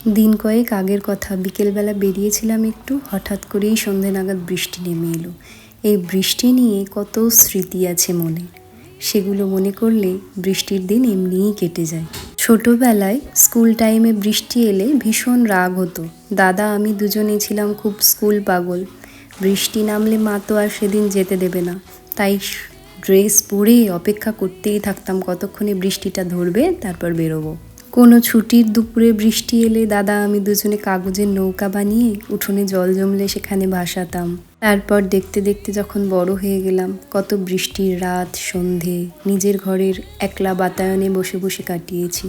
দিন কয়েক আগের কথা, বিকেলবেলা বেরিয়েছিলাম একটু, হঠাৎ করেই সন্ধে নাগাদ বৃষ্টি নেমে এলো। এই বৃষ্টি নিয়ে কত স্মৃতি আছে মনে, সেগুলো মনে করলে বৃষ্টির দিন এমনিই কেটে যায়। ছোটবেলায় স্কুল টাইমে বৃষ্টি এলে ভীষণ রাগ হতো। দাদা আমি দুজনেই ছিলাম খুব স্কুল পাগল। বৃষ্টি নামলে মা তো আর সেদিন যেতে দেবে না, তাই ড্রেস পরে অপেক্ষা করতেই থাকতাম কতক্ষণে বৃষ্টিটা ধরবে, তারপর বেরোবো। কোনো ছুটির দুপুরে বৃষ্টি এলে দাদা আমি দুজনে কাগজের নৌকা বানিয়ে উঠোনে জল জমলে সেখানে ভাসাতাম। তারপর দেখতে দেখতে যখন বড় হয়ে গেলাম, কত বৃষ্টির রাত সন্ধে নিজের ঘরের একলা বাতায়নে বসে বসে কাটিয়েছি।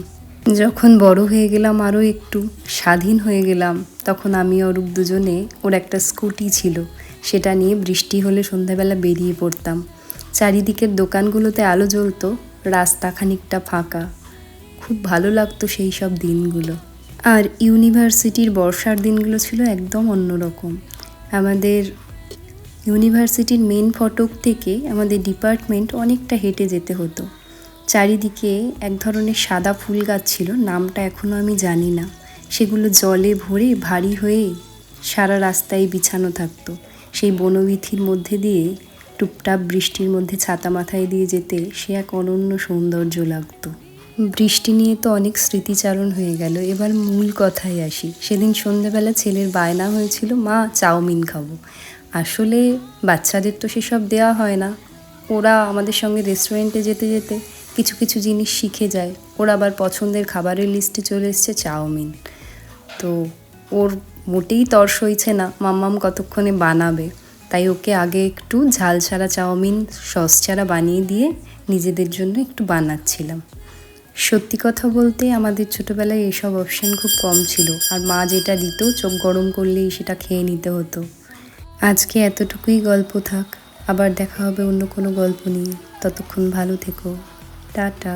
যখন বড় হয়ে গেলাম, আরও একটু স্বাধীন হয়ে গেলাম, তখন আমি অরূপ দুজনে, ওর একটা স্কুটি ছিল, সেটা নিয়ে বৃষ্টি হলে সন্ধ্যাবেলা বেরিয়ে পড়তাম। চারিদিকের দোকানগুলোতে আলো জ্বলতো, রাস্তা খানিকটা ফাঁকা। খুব ভালো লাগতো সেই সব দিনগুলো। আর ইউনিভার্সিটির বর্ষার দিনগুলো ছিল একদম অন্যরকম। আমাদের ইউনিভার্সিটির মেন ফটক থেকে আমাদের ডিপার্টমেন্ট অনেকটা হেঁটে যেতে হতো। চারিদিকে এক ধরনের সাদা ফুল গাছ ছিল, নামটা এখনও আমি জানি না। সেগুলো জলে ভরে ভারী হয়ে সারা রাস্তায় বিছানো থাকতো। সেই বনবীথির মধ্যে দিয়ে টুপটাপ বৃষ্টির মধ্যে ছাতা মাথায় দিয়ে যেতে সে এক অনন্য সৌন্দর্য লাগতো। বৃষ্টি নিয়ে তো অনেক স্মৃতিচারণ হয়ে গেল, এবার মূল কথায় আসি। সেদিন সন্ধ্যেবেলা ছেলের বায়না হয়েছিল, মা চাউমিন খাবো। আসলে বাচ্চাদের তো সেসব দেওয়া হয় না। ওরা আমাদের সঙ্গে রেস্টুরেন্টে যেতে যেতে কিছু কিছু জিনিস শিখে যায়। ওরা আবার পছন্দের খাবারের লিস্টে চলে এসছে চাউমিন। তো ওর মোটেই তর সইছে না মাম্মাম কতক্ষণে বানাবে, তাই ওকে আগে একটু ঝাল ছাড়া চাউমিন সস ছাড়া বানিয়ে দিয়ে নিজেদের জন্য একটু বানাচ্ছিলাম। সত্যি কথা বলতে আমাদের ছোটোবেলায় এসব অপশান খুব কম ছিল, আর মা যেটা দিত চোখ গরম করলেই সেটা খেয়ে নিতে হতো। আজকে এতটুকুই গল্প থাক, আবার দেখা হবে অন্য কোনো গল্প নিয়ে। ততক্ষণ ভালো থেকো, টাটা।